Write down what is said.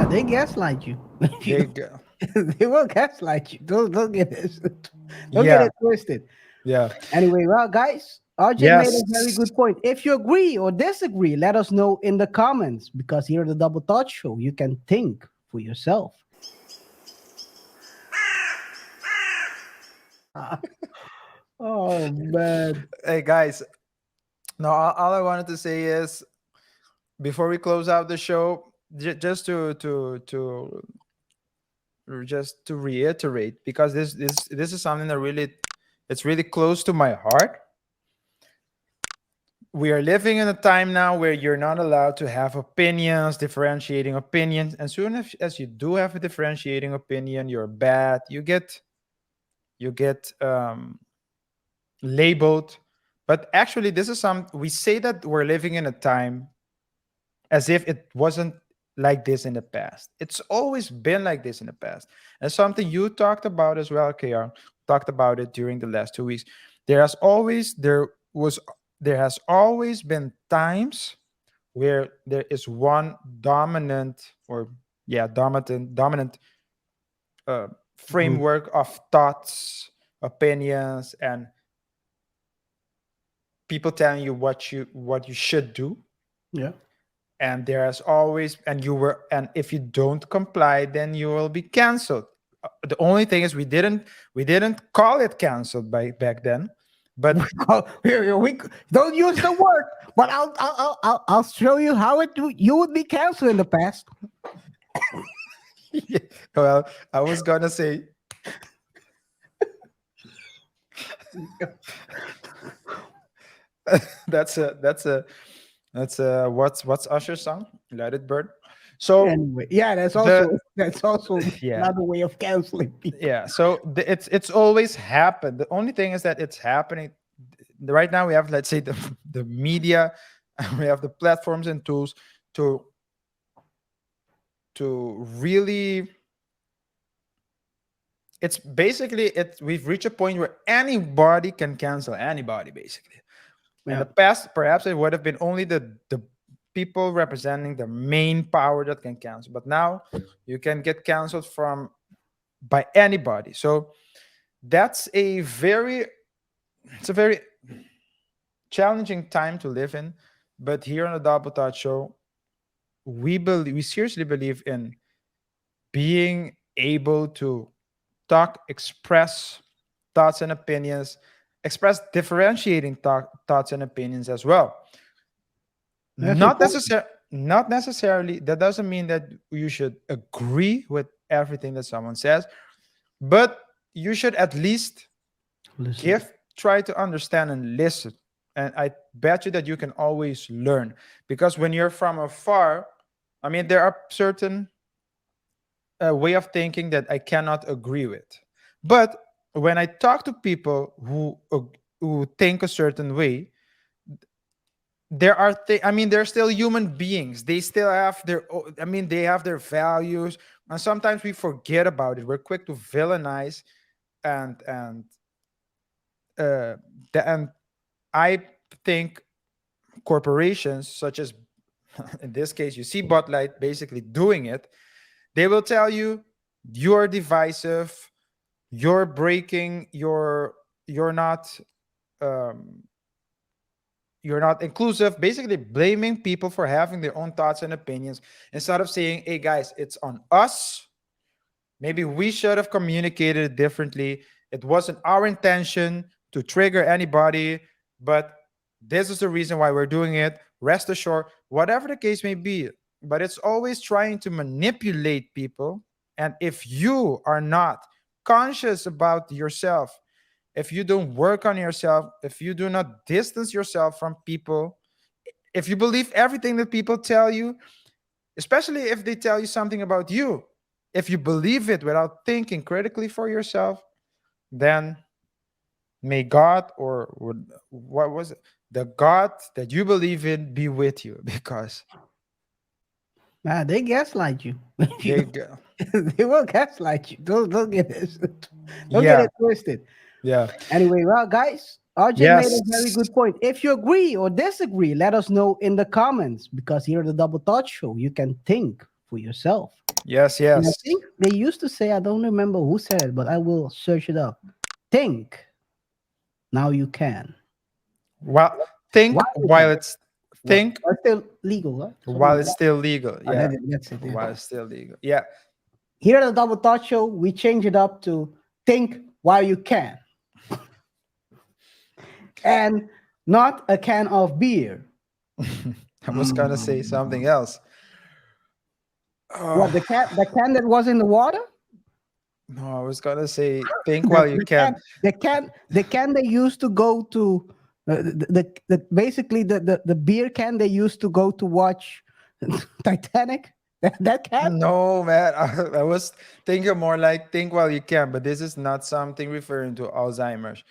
they gaslight you. They go. They will gaslight you. Don't get it. Don't get Yeah, it twisted. yeah. Anyway, well, guys, RJ made Yes. a very good point. If you agree or disagree, let us know in the comments because here at the Double Thought Show, you can think for yourself. Oh man. Hey guys, no, all I wanted to say is before we close out the show, just to reiterate, because this is something that really, it's really close to my heart. We are living in a time now where you're not allowed to have opinions, differentiating opinions, and soon as you do have a differentiating opinion, you're bad. You get labeled. But actually, this is some, we say that we're living in a time as if it wasn't like this in the past. It's always been like this in the past. And something you talked about as well, KR, talked about it during the last 2 weeks. There has always there was there has always been times where there is one dominant, or yeah, dominant uh, Group. framework of thoughts, opinions, and people telling you what you should do. Yeah. And there has always, and if you don't comply, then you will be canceled. The only thing is we didn't call it canceled by back then, but We don't use the word, but I'll show you how you would be canceled in the past. well, I was gonna say that's a what's Usher's song, Let It Burn. So Anyway, yeah, the that's also yeah, another way of canceling people. yeah, so it's always happened. The only thing is that it's happening right now. We have, let's say, the media, and we have the platforms and tools to really, it's basically, we've reached a point where anybody can cancel anybody, basically. In the Yeah, past, perhaps it would have been only the people representing the main power that can cancel, but now you can get canceled from by anybody. So that's a very challenging time to live in. But here on the Double Touch Show, we seriously believe in being able to talk, express thoughts and opinions, express differentiating thoughts and opinions as well. that's Not important. necessarily, not necessarily. That doesn't mean that you should agree with everything that someone says, but you should at least Listen, try to understand and listen. And I bet you that you can always learn, because when you're from afar, I mean, there are certain way of thinking that I cannot agree with. But when I talk to people who think a certain way, I mean, they're still human beings. They still have I mean, they have their values, and sometimes we forget about it. We're quick to villainize, and uh and I think corporations such as, in this case, you see Bud Light basically doing it. They will tell you you're divisive, you're breaking your you're not um, you're not inclusive, basically blaming people for having their own thoughts and opinions, instead of saying, hey guys, it's on us. Maybe we should have communicated it differently. It wasn't our intention to trigger anybody, but this is the reason why we're doing it. Rest assured, whatever the case may be. But it's always trying to manipulate people. And if you are not conscious about yourself, if you don't work on yourself, if you do not distance yourself from people, if you believe everything that people tell you, especially if they tell you something about you, if you believe it without thinking critically for yourself, then may God, what was it? The God that you believe in be with you, because they gaslight you. they go. They will gaslight you. Don't get it. Don't get Yeah, it twisted. yeah. Anyway, well, guys, RJ made Yes. a very good point. If you agree or disagree, let us know in the comments because here at the Double Thought Show, you can think for yourself. Yes, And I yes. think they used to say, I don't remember who said it, but I will search it up. Think, now you can. Well, think Why you while can? it's What? think It's still legal, right? Something while like it's that. still legal. Yeah, That's it. Yeah. while it's still legal. Yeah. Here at the Double Thought Show, we change it up to think while you can, and not a can of beer. I was gonna say something else. What, Oh, the can that was in the water? no, I was gonna say think The, while you the can. can the can they used to go to basically the beer can they used to go to watch Titanic. That can. No, man. I was thinking more like think while you can, but this is not something referring to Alzheimer's.